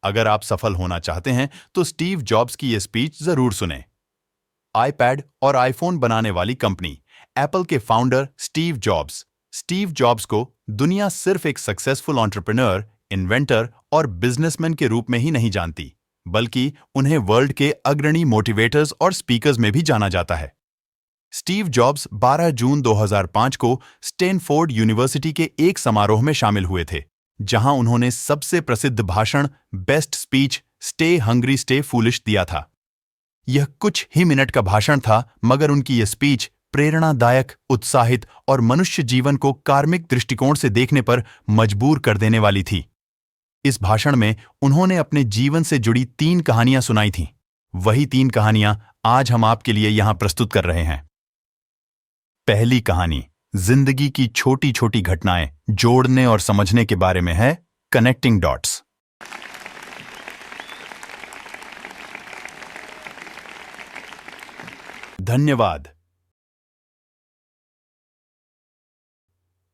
अगर आप सफल होना चाहते हैं तो स्टीव जॉब्स की यह स्पीच जरूर सुनें। आईपैड और आईफोन बनाने वाली कंपनी एप्पल के फाउंडर स्टीव जॉब्स को दुनिया सिर्फ एक सक्सेसफुल एंटरप्रेन्योर, इन्वेंटर और बिजनेसमैन के रूप में ही नहीं जानती, बल्कि उन्हें वर्ल्ड के अग्रणी मोटिवेटर्स और स्पीकर्स में भी जाना जाता है। स्टीव जॉब्स 12 जून 2005 को स्टैनफोर्ड यूनिवर्सिटी के एक समारोह में शामिल हुए थे, जहां उन्होंने सबसे प्रसिद्ध भाषण best speech stay hungry stay foolish दिया था। यह कुछ ही मिनट का भाषण था, मगर उनकी यह स्पीच प्रेरणादायक, उत्साहित और मनुष्य जीवन को कार्मिक दृष्टिकोण से देखने पर मजबूर कर देने वाली थी। इस भाषण में उन्होंने अपने जीवन से जुड़ी 3 कहानियां सुनाई थीं। वही 3 कहानियां आज हम आपके लिए यहां प्रस्तुत कर रहे हैं। पहली कहानी जिंदगी की छोटी छोटी घटनाएं जोड़ने और समझने के बारे में है, कनेक्टिंग डॉट्स। धन्यवाद।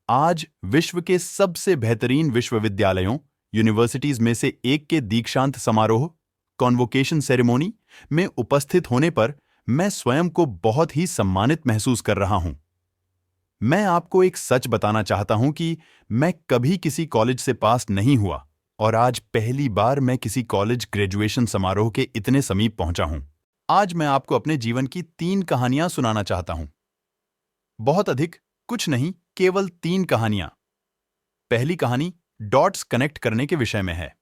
आज विश्व के सबसे बेहतरीन विश्वविद्यालयों, यूनिवर्सिटीज में से एक के दीक्षांत समारोह, कॉन्वोकेशन सेरेमनी में उपस्थित होने पर मैं स्वयं को बहुत ही सम्मानित महसूस कर रहा हूं। मैं आपको एक सच बताना चाहता हूं कि मैं कभी किसी कॉलेज से पास नहीं हुआ और आज पहली बार मैं किसी कॉलेज ग्रेजुएशन समारोह के इतने समीप पहुंचा हूं। आज मैं आपको अपने जीवन की 3 कहानियां सुनाना चाहता हूं। बहुत अधिक कुछ नहीं, केवल 3 कहानियां। पहली कहानी डॉट्स कनेक्ट करने के विषय में है।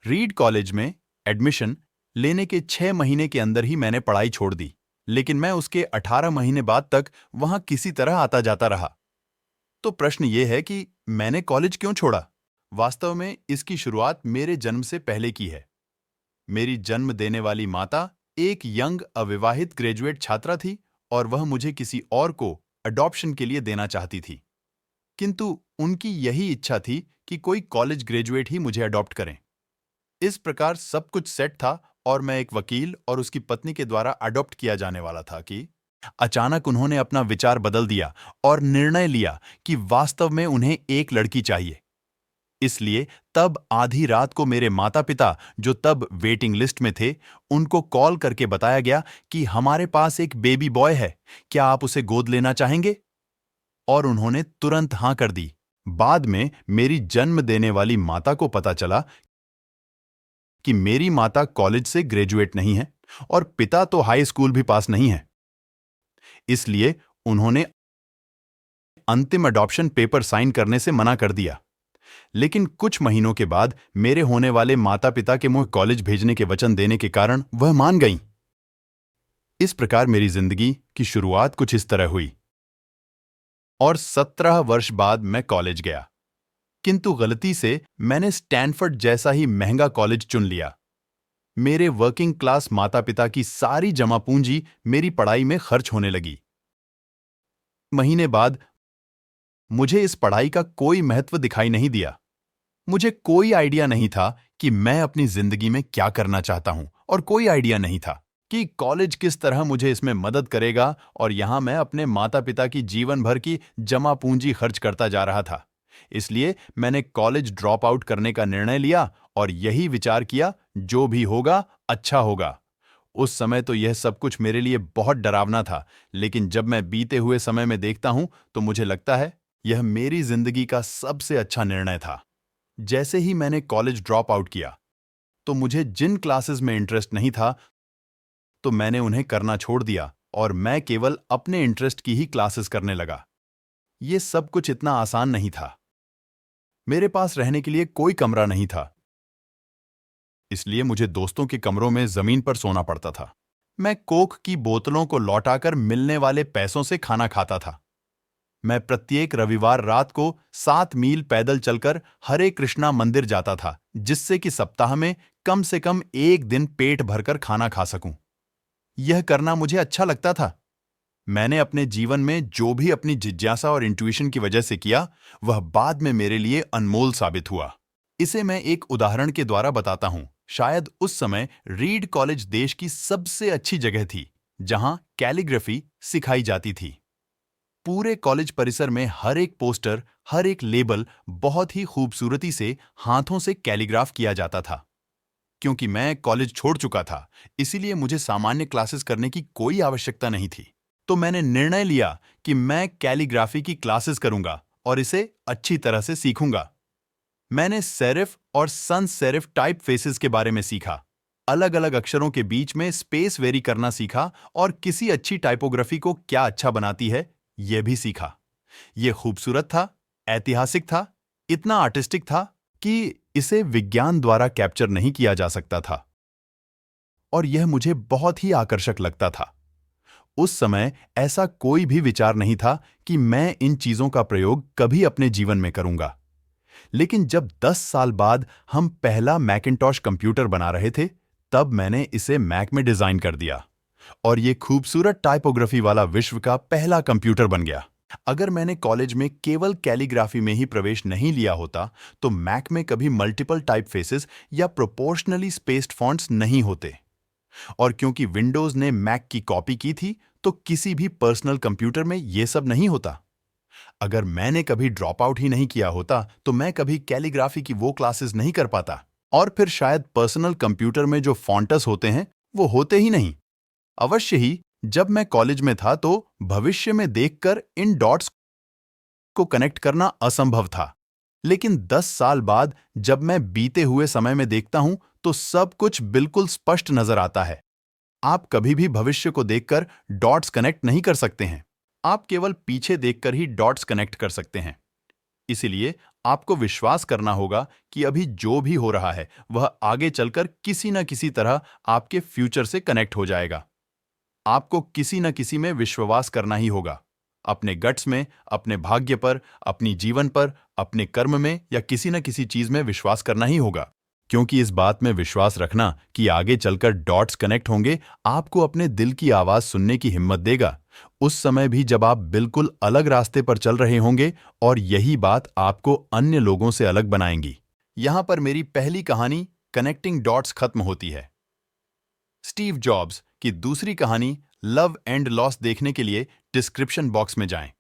रीड कॉलेज में एडमिशन लेने के 6 महीने के अंदर ही मैंने पढ़ाई छोड़ दी, लेकिन मैं उसके 18 महीने बाद तक वहां किसी तरह आता जाता रहा। तो प्रश्न यह है कि मैंने कॉलेज क्यों छोड़ा? वास्तव में इसकी शुरुआत मेरे जन्म से पहले की है। मेरी जन्म देने वाली माता एक यंग अविवाहित ग्रेजुएट छात्रा थी और वह मुझे किसी और को अडॉप्शन के लिए देना चाहती थी। किंतु उनकी यही इच्छा थी कि कोई कॉलेज ग्रेजुएट ही मुझे अडॉप्ट करें। इस प्रकार सब कुछ सेट था और मैं एक वकील और उसकी पत्नी के द्वारा अडॉप्ट किया जाने वाला था कि अचानक उन्होंने अपना विचार बदल दिया और निर्णय लिया कि वास्तव में उन्हें एक लड़की चाहिए। इसलिए तब आधी रात को मेरे माता-पिता, जो तब वेटिंग लिस्ट में थे, उनको कॉल करके बताया गया कि हमारे पास एक बेबी बॉय है, क्या आप उसे गोद लेना चाहेंगे? और उन्होंने तुरंत हां कर दी। बाद में मेरी जन्म देने वाली माता को पता चला कि मेरी माता कॉलेज से ग्रेजुएट नहीं है और पिता तो हाई स्कूल भी पास नहीं है। इसलिए उन्होंने अंतिम अडॉप्शन पेपर साइन करने से मना कर दिया। लेकिन कुछ महीनों के बाद मेरे होने वाले माता-पिता के मुंह कॉलेज भेजने के वचन देने के कारण वह मान गईं। इस प्रकार मेरी जिंदगी की शुरुआत कुछ इस तरह हुई और 17 वर्ष बाद मैं कॉलेज गया। किंतु गलती से मैंने स्टैनफोर्ड जैसा ही महंगा कॉलेज चुन लिया। मेरे वर्किंग क्लास माता-पिता की सारी जमा पूंजी मेरी पढ़ाई में खर्च होने लगी। महीने बाद मुझे इस पढ़ाई का कोई महत्व दिखाई नहीं दिया। मुझे कोई आइडिया नहीं था कि मैं अपनी जिंदगी में क्या करना चाहता हूं और कोई आइडिया नहीं था कि कॉलेज किस तरह मुझे इसमें मदद करेगा, और यहां मैं अपने माता-पिता की जीवन भर की जमा पूंजी खर्च करता जा रहा था। इसलिए मैंने कॉलेज ड्रॉप आउट करने का निर्णय लिया और यही विचार किया, जो भी होगा अच्छा होगा। उस समय तो यह सब कुछ मेरे लिए बहुत डरावना था, लेकिन जब मैं बीते हुए समय में देखता हूं तो मुझे लगता है यह मेरी जिंदगी का सबसे अच्छा निर्णय था। जैसे ही मैंने कॉलेज ड्रॉप आउट किया तो मुझे जिन क्लासेस में इंटरेस्ट नहीं था तो मैंने उन्हें करना छोड़ दिया और मैं केवल अपने इंटरेस्ट की ही क्लासेस करने लगा। यह सब कुछ इतना आसान नहीं था। मेरे पास रहने के लिए कोई कमरा नहीं था, इसलिए मुझे दोस्तों के कमरों में जमीन पर सोना पड़ता था। मैं कोक की बोतलों को लौटाकर मिलने वाले पैसों से खाना खाता था। मैं प्रत्येक रविवार रात को 7 मील पैदल चलकर हरे कृष्णा मंदिर जाता था, जिससे कि सप्ताह में कम से कम एक दिन पेट भरकर खाना खा सकूं। यह करना मुझे अच्छा लगता था। मैंने अपने जीवन में जो भी अपनी जिज्ञासा और इंट्यूशन की वजह से किया, वह बाद में मेरे लिए अनमोल साबित हुआ। इसे मैं एक उदाहरण के द्वारा बताता हूं। शायद उस समय रीड कॉलेज देश की सबसे अच्छी जगह थी जहां कैलीग्राफी सिखाई जाती थी। पूरे कॉलेज परिसर में हर एक पोस्टर, हर एक लेबल बहुत ही खूबसूरती से हाथों से कैलीग्राफ किया जाता था। क्योंकि मैं कॉलेज छोड़ चुका था, इसीलिए मुझे सामान्य क्लासेस करने की कोई आवश्यकता नहीं थी। तो मैंने निर्णय लिया कि मैं कैलीग्राफी की क्लासेस करूंगा और इसे अच्छी तरह से सीखूंगा। मैंने सेरिफ और sans सेरिफ टाइप फेसेस के बारे में सीखा, अलग अलग अक्षरों के बीच में स्पेस वेरी करना सीखा और किसी अच्छी टाइपोग्राफी को क्या अच्छा बनाती है, यह भी सीखा। यह खूबसूरत था, ऐतिहासिक था, इतना आर्टिस्टिक था कि इसे विज्ञान द्वारा कैप्चर नहीं किया जा सकता था। और यह मुझे बहुत ही आकर्षक लगता था। उस समय ऐसा कोई भी विचार नहीं था कि मैं इन चीजों का प्रयोग कभी अपने जीवन में करूंगा। लेकिन जब 10 साल बाद हम पहला मैकिन्टॉश कंप्यूटर बना रहे थे, तब मैंने इसे मैक में डिजाइन कर दिया और ये खूबसूरत टाइपोग्राफी वाला विश्व का पहला कंप्यूटर बन गया। अगर मैंने कॉलेज में केवल कैलीग्राफी में ही प्रवेश नहीं लिया होता, तो मैक में कभी मल्टीपल टाइप फेसेस या प्रोपोर्शनली स्पेस्ड फॉन्ट्स नहीं होते। और क्योंकि विंडोज ने मैक की कॉपी की थी, तो किसी भी पर्सनल कंप्यूटर में यह सब नहीं होता। अगर मैंने कभी ड्रॉप आउट ही नहीं किया होता, तो मैं कभी कैलीग्राफी की वो क्लासेस नहीं कर पाता और फिर शायद पर्सनल कंप्यूटर में जो फॉन्टस होते हैं वो होते ही नहीं। अवश्य ही जब मैं कॉलेज में था तो भविष्य में देखकर इन डॉट्स को कनेक्ट करना असंभव था। लेकिन 10 साल बाद जब मैं बीते हुए समय में देखता हूं तो सब कुछ बिल्कुल स्पष्ट नजर आता है। आप कभी भी भविष्य को देखकर डॉट्स कनेक्ट नहीं कर सकते हैं, आप केवल पीछे देखकर ही डॉट्स कनेक्ट कर सकते हैं। इसलिए आपको विश्वास करना होगा कि अभी जो भी हो रहा है वह आगे चलकर किसी न किसी तरह आपके फ्यूचर से कनेक्ट हो जाएगा। आपको किसी न किसी में विश्वास करना ही होगा, अपने गट्स में, अपने भाग्य पर, अपनी जीवन पर, अपने कर्म में या किसी न किसी चीज में विश्वास करना ही होगा। क्योंकि इस बात में विश्वास रखना कि आगे चलकर डॉट्स कनेक्ट होंगे, आपको अपने दिल की आवाज सुनने की हिम्मत देगा, उस समय भी जब आप बिल्कुल अलग रास्ते पर चल रहे होंगे, और यही बात आपको अन्य लोगों से अलग बनाएंगी। यहां पर मेरी पहली कहानी कनेक्टिंग डॉट्स खत्म होती है। स्टीव जॉब्स की दूसरी कहानी लव एंड लॉस देखने के लिए डिस्क्रिप्शन बॉक्स में जाएं।